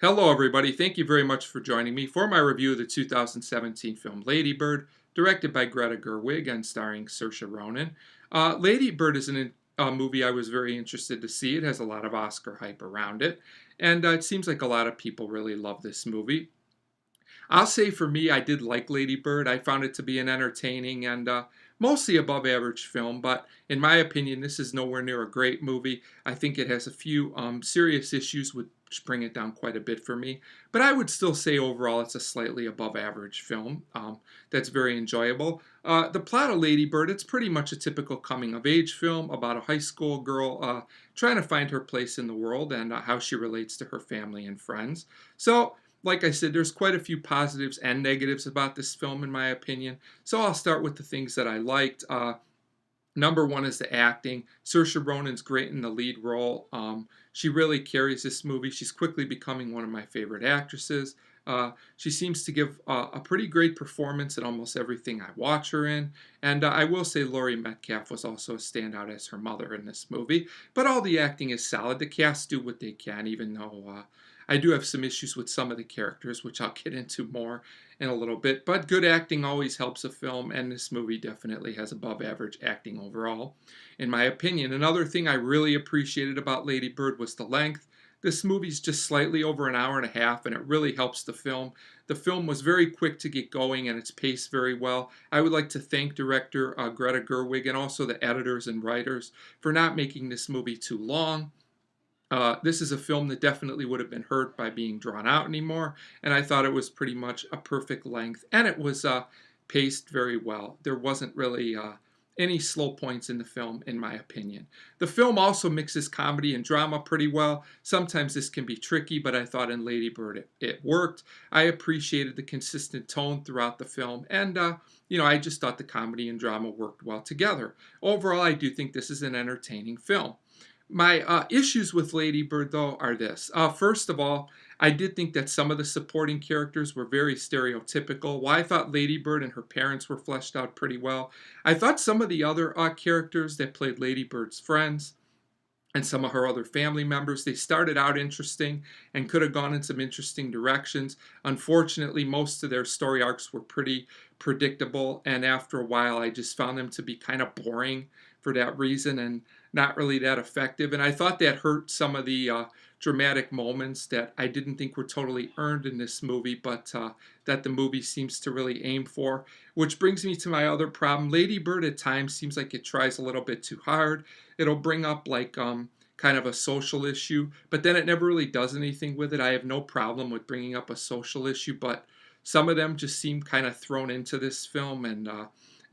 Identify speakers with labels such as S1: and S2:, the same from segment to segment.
S1: Hello, everybody. Thank you very much for joining me for my review of the 2017 film Lady Bird, directed by Greta Gerwig and starring Saoirse Ronan. Lady Bird is a movie I was very interested to see. It has a lot of Oscar hype around it, and it seems like a lot of people really love this movie. I'll say for me, I did like Lady Bird. I found it to be an entertaining and mostly above average film, but in my opinion, this is nowhere near a great movie. I think it has a few serious issues which bring it down quite a bit for me, but I would still say overall it's a slightly above average film that's very enjoyable. The plot of Lady Bird, it's pretty much a typical coming of age film about a high school girl trying to find her place in the world and how she relates to her family and friends. So, like I said, there's quite a few positives and negatives about this film, in my opinion. So I'll start with the things that I liked. Number one is the acting. Saoirse Ronan's great in the lead role. She really carries this movie. She's quickly becoming one of my favorite actresses. She seems to give a pretty great performance in almost everything I watch her in. And I will say Laurie Metcalf was also a standout as her mother in this movie. But all the acting is solid. The cast do what they can, even though I do have some issues with some of the characters, which I'll get into more in a little bit. But good acting always helps a film, and this movie definitely has above average acting overall, in my opinion. Another thing I really appreciated about Lady Bird was the length. This movie's just slightly over an hour and a half, and it really helps the film. The film was very quick to get going, and it's paced very well. I would like to thank director Greta Gerwig and also the editors and writers for not making this movie too long. This is a film that definitely would have been hurt by being drawn out anymore, and I thought it was pretty much a perfect length, and it was paced very well. There wasn't really any slow points in the film, in my opinion. The film also mixes comedy and drama pretty well. Sometimes this can be tricky, but I thought in Lady Bird it worked. I appreciated the consistent tone throughout the film, and I just thought the comedy and drama worked well together. Overall, I do think this is an entertaining film. My issues with Lady Bird, though, are this. First of all, I did think that some of the supporting characters were very stereotypical. While I thought Lady Bird and her parents were fleshed out pretty well, I thought some of the other characters that played Lady Bird's friends and some of her other family members, they started out interesting and could have gone in some interesting directions. Unfortunately, most of their story arcs were pretty predictable, and after a while, I just found them to be kind of boring for that reason and not really that effective. And I thought that hurt some of the dramatic moments that I didn't think were totally earned in this movie, but that the movie seems to really aim for. Which brings me to my other problem. Lady Bird at times seems like it tries a little bit too hard. It'll bring up like kind of a social issue, but then it never really does anything with it. I have no problem with bringing up a social issue, but some of them just seem kind of thrown into this film and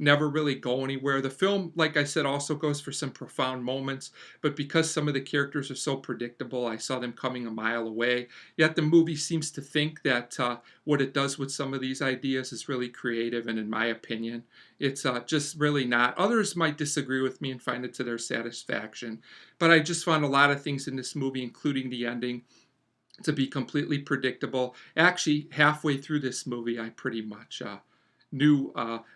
S1: never really go anywhere. The film, like I said, also goes for some profound moments, but because some of the characters are so predictable, I saw them coming a mile away. Yet the movie seems to think that what it does with some of these ideas is really creative, and in my opinion, it's just really not. Others might disagree with me and find it to their satisfaction, but I just found a lot of things in this movie, including the ending, to be completely predictable. Actually, halfway through this movie, I pretty much knew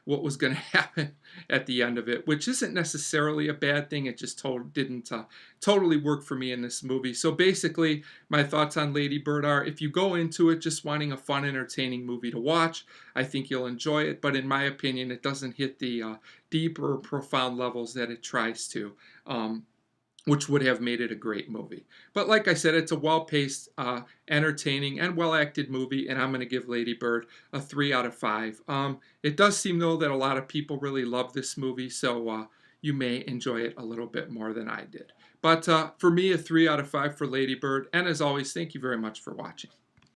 S1: what was going to happen at the end of it, which isn't necessarily a bad thing. It just didn't totally work for me in this movie. So basically, my thoughts on Lady Bird are, if you go into it just wanting a fun, entertaining movie to watch, I think you'll enjoy it. But in my opinion, it doesn't hit the deeper, profound levels that it tries to. Which would have made it a great movie. But like I said, it's a well-paced, entertaining, and well-acted movie, and I'm going to give Lady Bird a 3 out of 5. It does seem, though, that a lot of people really love this movie, so you may enjoy it a little bit more than I did. But for me, a 3 out of 5 for Lady Bird, and as always, thank you very much for watching.